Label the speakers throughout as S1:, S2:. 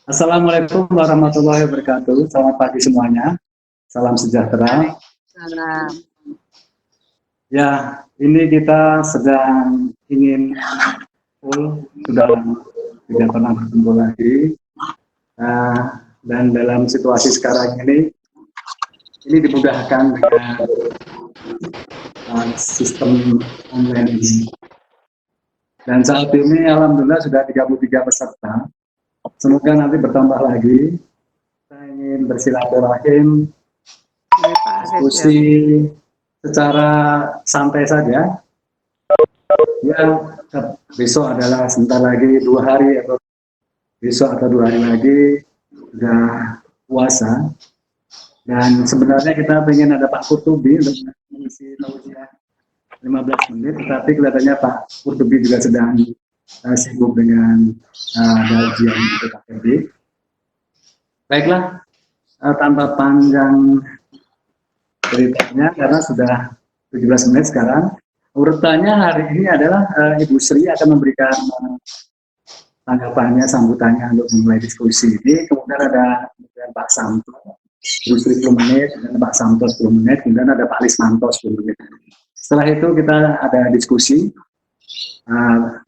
S1: Assalamualaikum warahmatullahi wabarakatuh. Selamat pagi semuanya. Salam sejahtera.
S2: Salam.
S1: Ya, ini kita sedang ingin full, sudah tidak pernah bertemu lagi. Dan dalam situasi sekarang ini dimudahkan dengan sistem online ini. Dan saat ini alhamdulillah sudah 33 peserta. Semoga nanti bertambah lagi. Kita ingin bersilaturahim, diskusi secara santai saja. Ya, besok adalah sebentar lagi 2 hari atau besok atau 2 hari lagi sudah puasa. Dan sebenarnya kita ingin ada Pak Kurtubi untuk mengisi tausiah 15 menit, tetapi kelihatannya Pak Kurtubi juga sedang sibuk dengan ujian di PKPD. Baiklah, tanpa panjang ceritanya karena sudah 17 menit sekarang. Urutannya hari ini adalah Ibu Sri akan memberikan tanggapannya, sambutannya untuk memulai diskusi ini. Kemudian ada Pak Samto, Ibu Sri 10 menit, dan Pak Samto 10 menit, kemudian ada Pak Lismanto 10 menit. Setelah itu kita ada diskusi,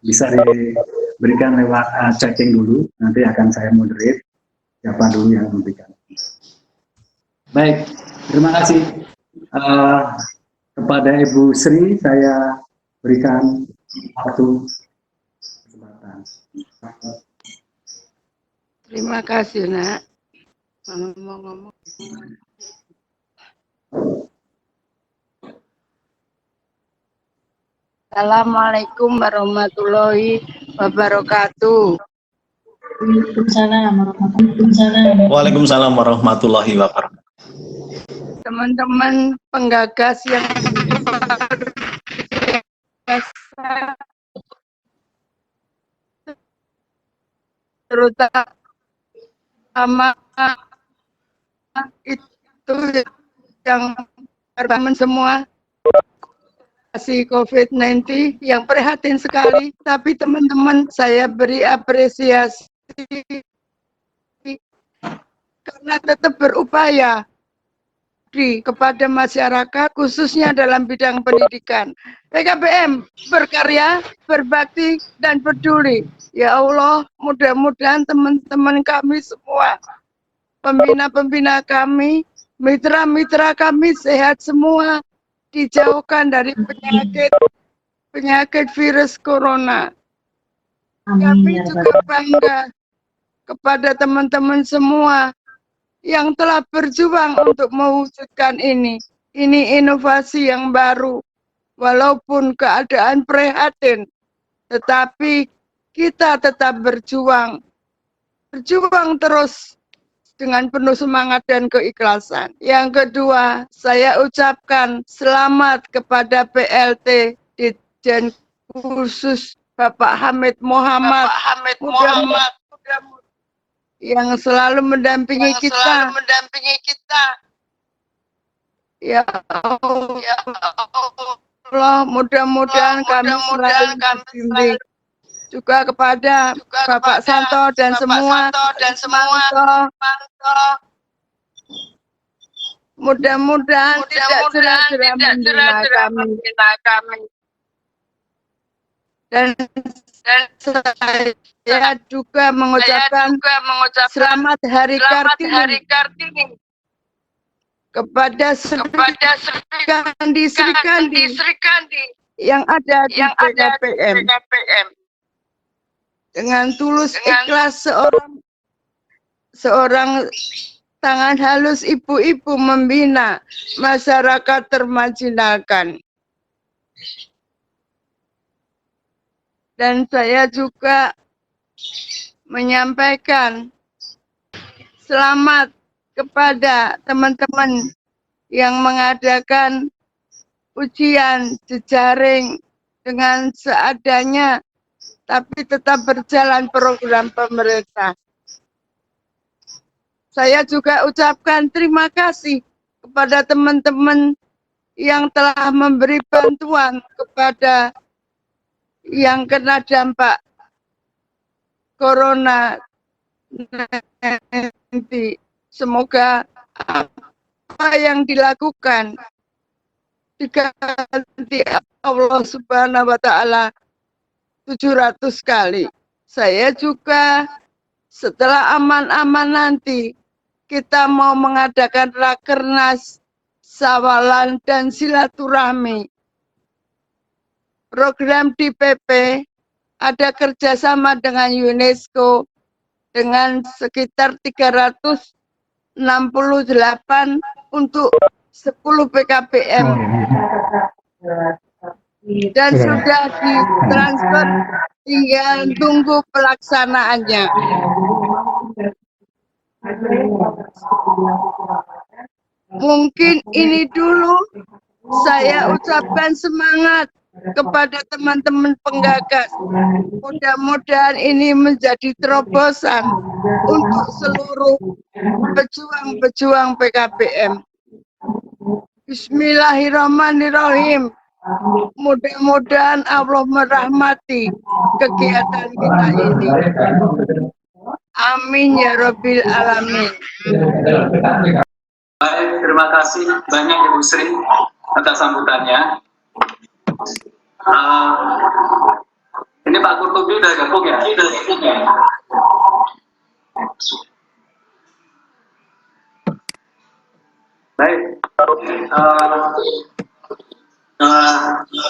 S1: bisa diberikan lewat chatting dulu, nanti akan saya moderate siapa dulu yang memberikan. Baik, terima kasih. Kepada Ibu Sri saya berikan waktu kesempatan.
S2: Terima kasih, Nak. Mama mau ngomong. Assalamualaikum warahmatullahi wabarakatuh.
S3: Waalaikumsalam warahmatullahi wabarakatuh.
S2: Teman-teman penggagas yang terutama itu yang korban semua si COVID-19 yang prihatin sekali, tapi teman-teman saya beri apresiasi karena tetap berupaya kepada masyarakat khususnya dalam bidang pendidikan. PKBM berkarya, berbakti, dan peduli. Ya Allah, mudah-mudahan teman-teman kami semua, pembina-pembina kami, mitra-mitra kami sehat semua, dijauhkan dari penyakit virus corona. Kami juga bangga kepada teman-teman semua yang telah berjuang untuk mewujudkan ini. Ini inovasi yang baru, walaupun keadaan prihatin, tetapi kita tetap berjuang terus dengan penuh semangat dan keikhlasan. Yang kedua, saya ucapkan selamat kepada PLT Ditjen Khusus Bapak Hamid Muhammad, yang selalu mendampingi kita. Ya Allah, mudah-mudahan kami selalu dibimbing. Juga kepada Bapak Santo dan semua, mudah-mudahan tidak jerah-jerah membina kami. Dan saya juga mengucapkan selamat Hari Kartini kepada Sri Kandi yang ada di PKPM. Dengan tulus ikhlas seorang tangan halus ibu-ibu membina masyarakat termarginalkan. Dan saya juga menyampaikan selamat kepada teman-teman yang mengadakan ujian jejaring dengan seadanya, tapi tetap berjalan program pemerintah. Saya juga ucapkan terima kasih kepada teman-teman yang telah memberi bantuan kepada yang kena dampak corona nanti. Semoga apa yang dilakukan diganti Allah Subhanahu wa Ta'ala 700 kali. Saya juga setelah aman-aman nanti kita mau mengadakan rakernas, sawalan dan silaturahmi. Program di PP ada kerjasama dengan UNESCO dengan sekitar 368 untuk 10 PKPM dan sudah ditransfer, tinggal tunggu pelaksanaannya. Mungkin ini dulu saya ucapkan semangat kepada teman-teman penggagas. Mudah-mudahan ini menjadi terobosan untuk seluruh pejuang-pejuang PKPM. Bismillahirrahmanirrahim. Mudah-mudahan Allah merahmati kegiatan kita ini. Amin ya Rabbil Alamin.
S1: Baik, terima kasih banyak Ibu Sri atas sambutannya. Ini Pak Kurtubi udah gabung ya? Baik,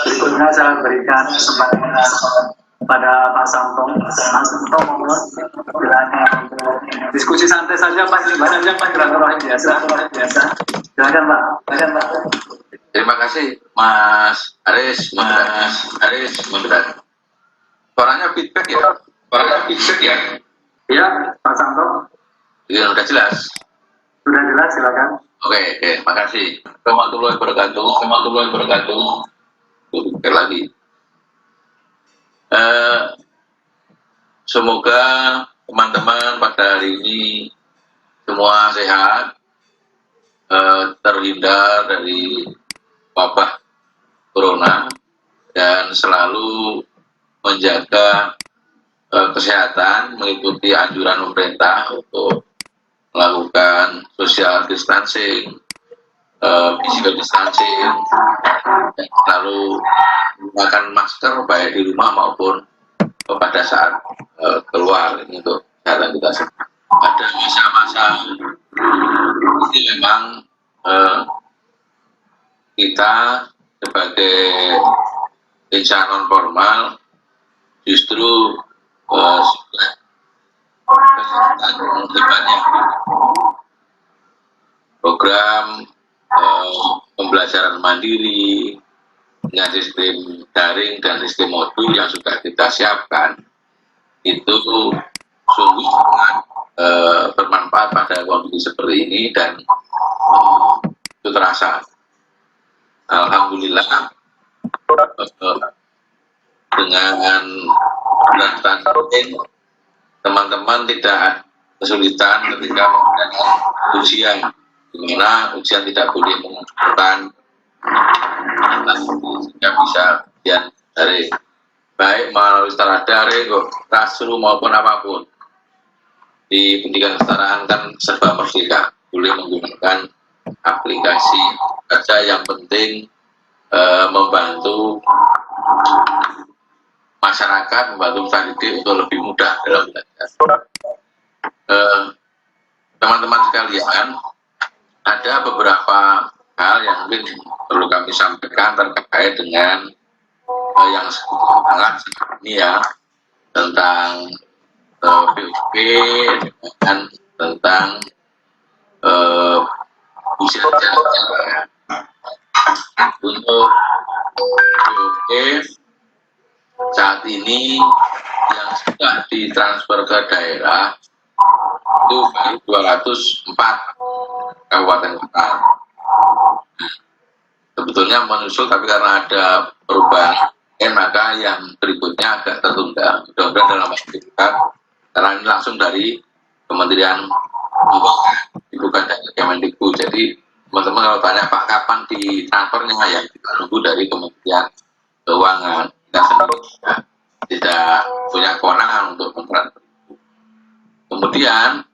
S1: berikutnya saya berikan kesempatan kepada Pak Santong. Pak Santong, mohon silakan. Diskusi santai saja Pak, ibadah saja Pak, silaturahmi biasa. Silakan Pak.
S4: Terima kasih Mas Aris, Moderat. Suaranya feedback ya?
S1: Iya, Pak Santong.
S4: Iya, sudah jelas.
S1: Sudah jelas, silakan.
S4: Oke, makasih. Warahmatullahi wabarakatuh. Pikir lagi. Semoga teman-teman pada hari ini semua sehat, terhindar dari wabah corona dan selalu menjaga kesehatan, mengikuti anjuran pemerintah untuk melakukan social distancing, physical distancing, dan selalu menggunakan masker baik di rumah maupun pada saat keluar. Ini untuk kesehatan kita semua. Ada masa-masa ini memang kita sebagai insan non formal justru hebatnya program pembelajaran mandiri dengan sistem daring dan sistem modul yang sudah kita siapkan itu sungguh sangat bermanfaat pada kondisi seperti ini dan itu terasa. Alhamdulillah dengan penerapan teman-teman tidak kesulitan ketika menggunakan ujian, di mana ujian tidak boleh mengumpulkan sehingga bisa ujian dari baik melalui secara daring, classroom maupun apapun. Di pendidikan kesetaraan kan serba merdeka, boleh menggunakan aplikasi saja, yang penting membantu masyarakat, membantu peserta didik untuk lebih mudah dalam belajar. Teman-teman sekalian, ada beberapa hal yang mungkin perlu kami sampaikan terkait dengan yang sangat ini ya, tentang PUP dan tentang usia jarak. Untuk PUP saat ini yang sudah ditransfer ke daerah itu baru 204 kabupaten kota. Sebetulnya menyusul, tapi karena ada perubahan maka yang berikutnya agak tertunda. Mudah-mudahan dalam waktu dekat, karena ini langsung dari Kementerian Keuangan, bukan dari Kemendikbud. Jadi teman-teman kalau tanya Pak kapan ditransfernya, ya kita nunggu dari Kementerian Keuangan. Kita sendiri tidak punya kewenangan untuk mentransfer. Kemudian kemudian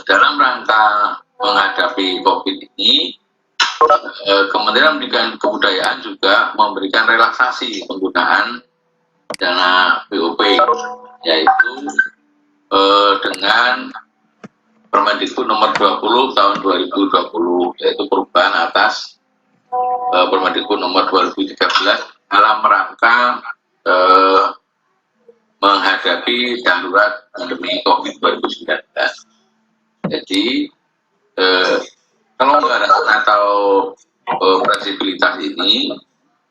S4: dalam rangka menghadapi COVID ini, Kementerian Pendidikan dan Kebudayaan juga memberikan relaksasi penggunaan dana BOP, yaitu dengan Permendikbud nomor 20 tahun 2020, yaitu perubahan atas Permendikbud nomor 2013 dalam rangka menghadapi darurat pandemi COVID 2019. Jadi kelonggaran atau fleksibilitas ini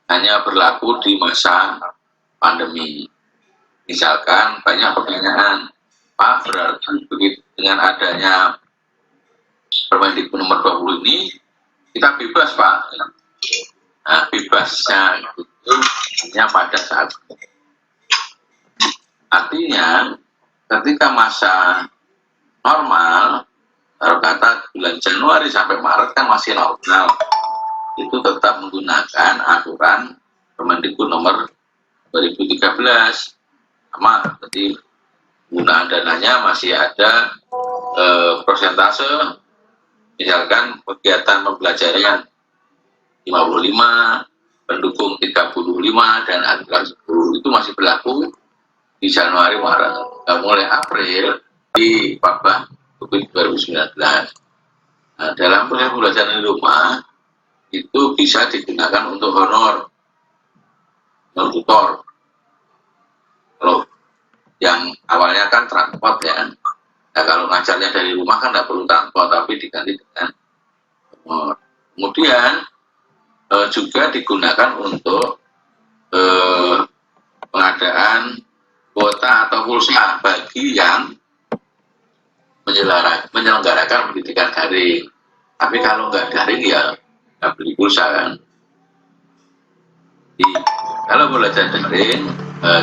S4: hanya berlaku di masa pandemi. Misalkan banyak pertanyaan, Pak, berarti begitu dengan adanya Permendikbud nomor 20 ini kita bebas, Pak. Nah, bebasnya itu hanya pada saat artinya ketika masa normal, kalau kata bulan Januari sampai Maret kan masih normal, itu tetap menggunakan aturan Permendikbud nomor 2013 sama, jadi penggunaan dananya masih ada persentase, misalkan kegiatan pembelajaran 55, pendukung 35, dan aturan 10 itu masih berlaku di Januari Maret. Mulai April di wabah COVID 2019. Nah, dalam proses pembelajaran di rumah itu bisa digunakan untuk honor tutor. Kalau yang awalnya kan transport ya, nah, kalau ngajarnya dari rumah kan tidak perlu transport, tapi diganti dengan honor. Kemudian juga digunakan untuk pengadaan kuota atau pulsa bagi yang menyelenggarakan pendidikan daring. Tapi kalau nggak daring ya nggak beli pulsa kan. Jadi, kalau belajar daring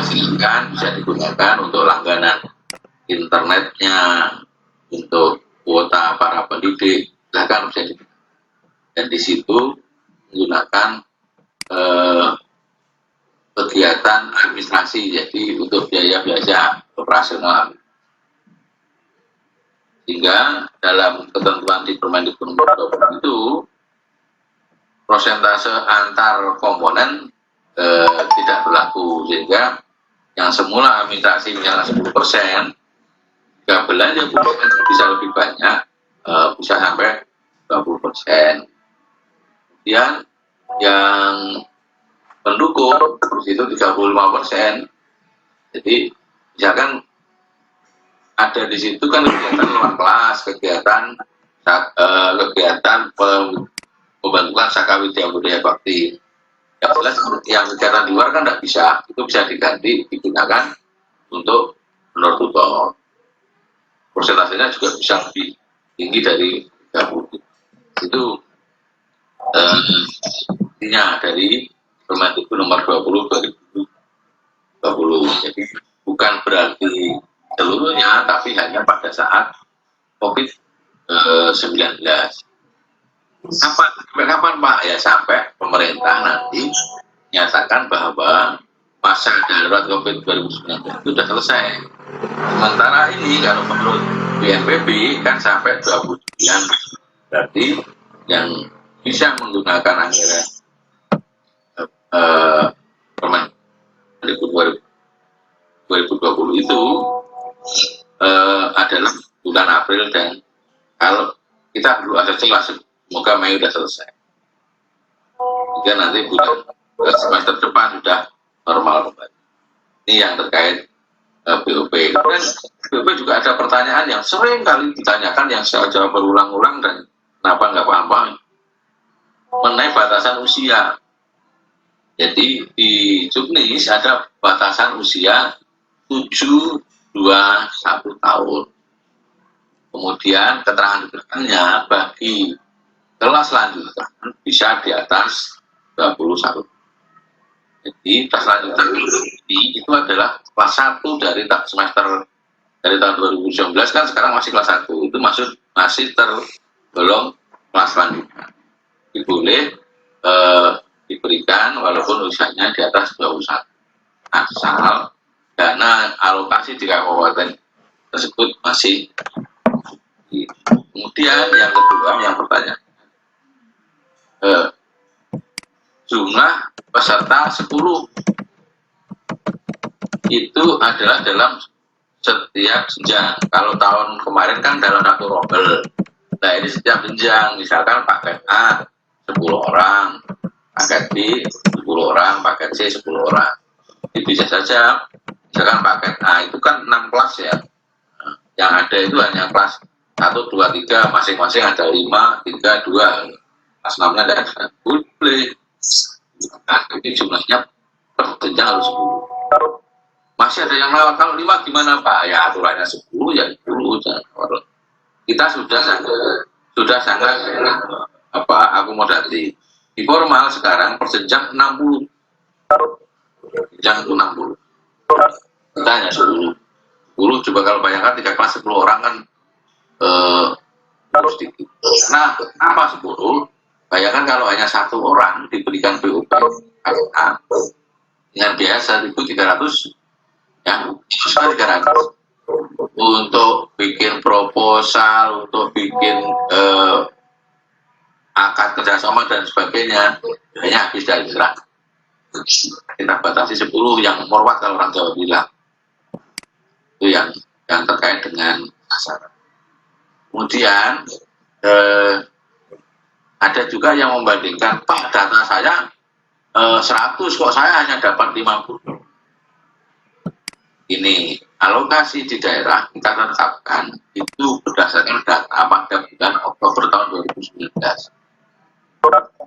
S4: silakan bisa digunakan untuk langganan internetnya, untuk kuota para pendidik, silakan bisa digunakan. Dan di situ menggunakan kegiatan administrasi, jadi untuk biaya-biaya operasional. Sehingga dalam ketentuan di Permendikbud nomor 20 itu persentase antar komponen tidak berlaku, sehingga yang semula administrasi misalnya 10%, jika belanja bisa lebih banyak, bisa sampai 20%. Kemudian yang pendukung itu 35%. Jadi misalkan ada di situ kan kegiatan luar kelas, kegiatan pembentukan Saka Widya Budaya Bakti. Yang jelas yang kegiatan di luar kan tidak bisa, itu bisa diganti digunakan untuk honor tutor. Persentasenya juga bisa lebih tinggi dari 30. Itu intinya dari Permendikbud nomor 20 2020. Jadi bukan berarti seluruhnya, tapi hanya pada saat COVID-19. Sampai kapan Pak? Ya sampai pemerintah nanti menyatakan bahwa masa darurat COVID 2019 itu sudah selesai. Sementara ini kalau menurut BNPB kan sampai 29, berarti yang bisa menggunakan anggaran Permendikbud 2020 itu adalah bulan April, dan kalau kita perlu asas jelas, semoga Mei sudah selesai. Jika nanti bulan semester depan sudah normal kembali. Ini yang terkait BOP. Kemudian BOP juga ada pertanyaan yang sering kali ditanyakan, yang saya jawab berulang-ulang dan kenapa nggak paham-paham, mengenai batasan usia. Jadi di Juknis ada batasan usia 7-21 tahun. Kemudian keterangan-keterangannya bagi kelas lanjutan bisa di atas 21. Jadi kelas lanjutan ini itu adalah kelas 1 dari semester dari tahun 2019, kan sekarang masih kelas 1. Itu masih tergolong kelas lanjutan. Boleh diberikan walaupun usianya di atas 21, asal dana alokasi di kabupaten tersebut masih. Kemudian yang kedua yang pertanyaan, jumlah peserta 10 itu adalah dalam setiap jenjang. Kalau tahun kemarin kan dalam satu rombel. Nah ini setiap jenjang, misalkan paket A 10 orang, paket B 10 orang, paket C 10 orang. Jadi bisa saja, misalkan paket A itu kan 6 kelas ya. Yang ada itu hanya kelas 1, 2, 3, masing-masing ada 5, 3, 2. Kelas 6-nya ada boleh. Nah, ini jumlahnya per jenjang harus 10. Masih ada yang lewat, kalau 5 gimana Pak? Ya aturannya 10, ya 10. Kita sudah sangat akomodatif. Di formal sekarang per jenjang 60. Jenjang itu 60. Kita hanya 10. 10 coba kalau bayangkan 3 kelas 10 orang kan harus sedikit. Nah, apa 10? Bayangkan kalau hanya 1 orang diberikan BOP dengan biasa 1.300 ya, 300 untuk bikin proposal, untuk bikin akad kerjasama dan sebagainya, hanya habis dari serah. Kita batasi 10 yang morwat kalau orang Jawa bilang. Itu yang terkait dengan sasaran. Kemudian ada juga yang membandingkan, Pak data saya 100 kok saya hanya dapat 50. Ini alokasi di daerah kita tetapkan itu berdasarkan data pada bulan Oktober tahun 2019.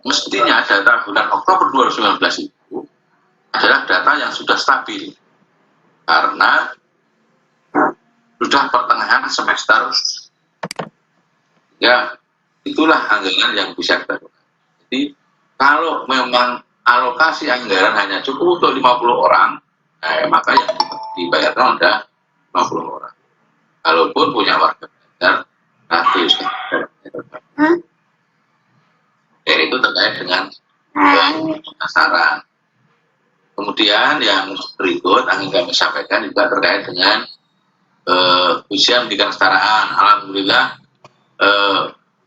S4: Mestinya data bulan Oktober 2019 itu adalah data yang sudah stabil karena sudah pertengahan semester. Ya, itulah anggaran yang bisa kita lakukan. Jadi, kalau memang alokasi anggaran hanya cukup untuk 50 orang, maka yang dibayarkan ada 50 orang. Kalaupun punya warga negara, ratus. Itu terkait dengan sasaran. Kemudian yang berikut yang kami sampaikan juga terkait dengan ujian pendidikan kesetaraan. Alhamdulillah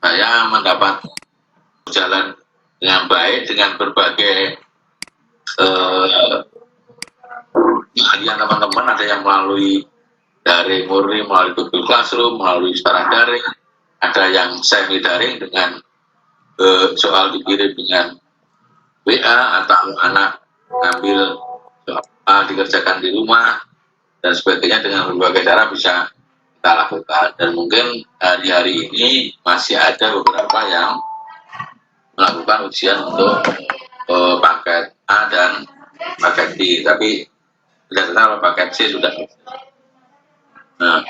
S4: saya mendapat berjalan dengan baik dengan berbagai keahlian teman-teman. Ada yang melalui dari murni, melalui Google Classroom, melalui secara daring, ada yang semi daring dengan soal dikirim dengan WA atau anak ngambil soal dikerjakan di rumah dan sebagainya. Dengan berbagai cara bisa kita lakukan, dan mungkin hari-hari ini masih ada beberapa yang melakukan ujian untuk paket A dan paket B, tapi berdasarkan paket C sudah. Nah,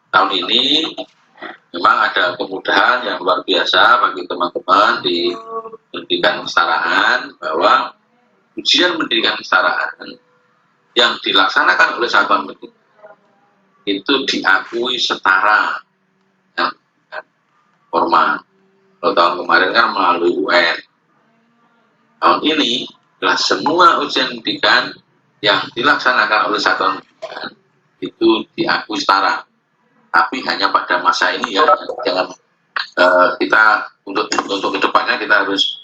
S4: tahun ini memang ada kemudahan yang luar biasa bagi teman-teman di pendidikan kesetaraan, bahwa ujian pendidikan kesetaraan yang dilaksanakan oleh satuan pendidikan itu diakui setara yang formal. Kalau tahun kemarin kan melalui UN. Tahun ini adalah semua ujian pendidikan yang dilaksanakan oleh satuan pendidikan itu diakui setara. Tapi hanya pada masa ini ya, jangan kita untuk kedepannya kita harus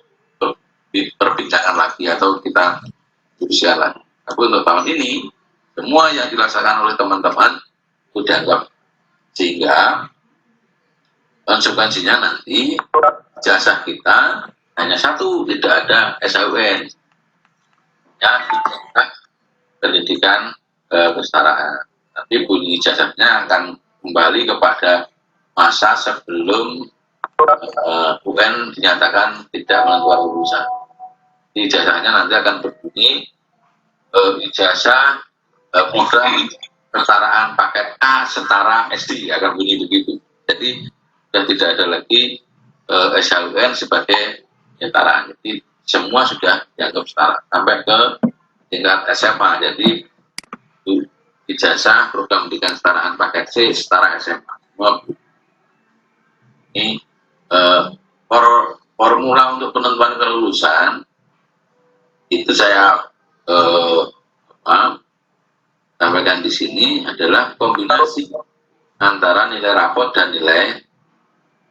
S4: perbincangan lagi atau kita diskusi lagi. Tapi untuk tahun ini semua yang dilaksanakan oleh teman-teman itu dianggap, sehingga konsekuensinya nanti jasa kita hanya satu, tidak ada SAUN ya, pendidikan kesetaraan. Nanti bunyi jasanya akan kembali kepada masa sebelum UN dinyatakan tidak menentukan lulusan. Ijazahnya nanti akan berbunyi ijazah program kesetaraan paket A setara SD, akan bunyi begitu. Jadi sudah tidak ada lagi SAUN sebagai kesetaraan. Jadi semua sudah dianggap setara sampai ke tingkat SMA. Jadi ijazah program pendidikan kesetaraan paket C setara SMA. Ini formula untuk penentuan kelulusan itu saya sampaikan di sini adalah kombinasi antara nilai rapot dan nilai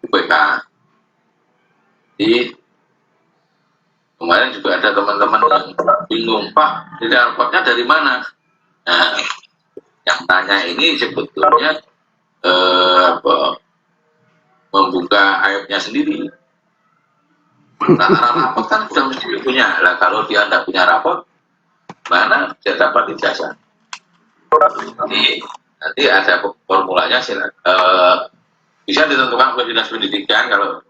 S4: UPK. Jadi kemarin juga ada teman-teman yang bingung, Pak, nilai rapotnya dari mana? Nah, yang tanya ini sebetulnya membuka aibnya sendiri. Karena rapot kan sudah mesti punya. Lah kalau dia tidak punya rapot, mana dia dapat ijazah? Nanti ada formulanya, bisa ditentukan oleh dinas pendidikan. Kalau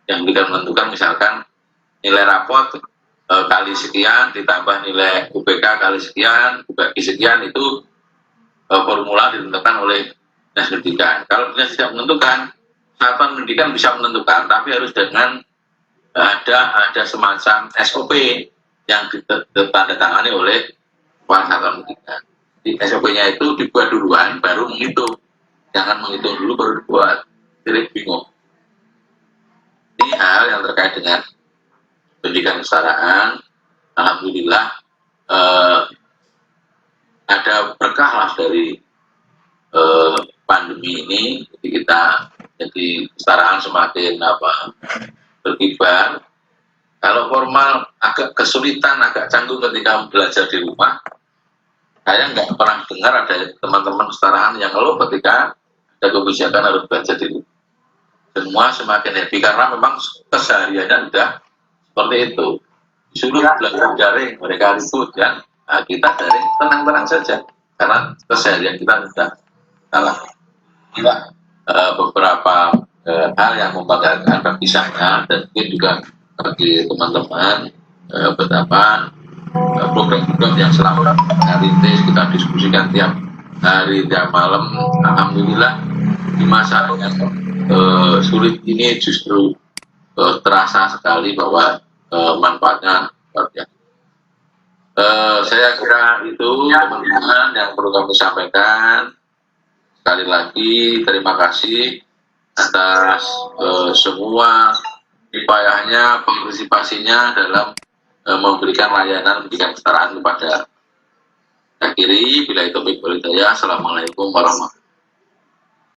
S4: yang kita menentukan misalkan nilai rapot kali sekian ditambah nilai UPK kali sekian dibagi sekian, itu formula ditentukan oleh dinas pendidikan. Kalau dinas tidak menentukan, satuan pendidikan bisa menentukan, tapi harus dengan ada semacam SOP yang ditandatangani oleh kepala satuan pendidikan. Di SOP-nya itu dibuat duluan, baru menghitung. Jangan menghitung dulu baru dibuat. Jadi bingung. Ini hal yang terkait dengan pendidikan kesetaraan. Alhamdulillah ada berkah lah dari pandemi ini. Jadi kesetaraan semakin berkibar. Kalau formal agak kesulitan, agak canggung ketika belajar di rumah. Saya nggak pernah dengar ada teman-teman kesetaraan yang ngeluh ketika ada kebijakan harus belajar di rumah. Semua semakin happy karena memang kesehariannya sudah seperti itu. Disuruh belajar daring, mereka ribut ya. Nah, kita daring tenang-tenang saja karena keseharian kita sudah kalah. Inilah beberapa hal yang membanggakan bagi saya dan mungkin juga bagi teman-teman betapa program-program yang selama rintis kita diskusikan tiap hari, tiap malam. Alhamdulillah di masa yang sulit ini justru terasa sekali bahwa manfaatnya luar biasa. Saya kira itu teman-teman yang perlu kami sampaikan. Sekali lagi terima kasih atas semua upayanya, partisipasinya dalam memberikan layanan pendidikan kesetaraan kepada akhiri. Bila itu baik, Assalamualaikum warahmatullahi wabarakatuh.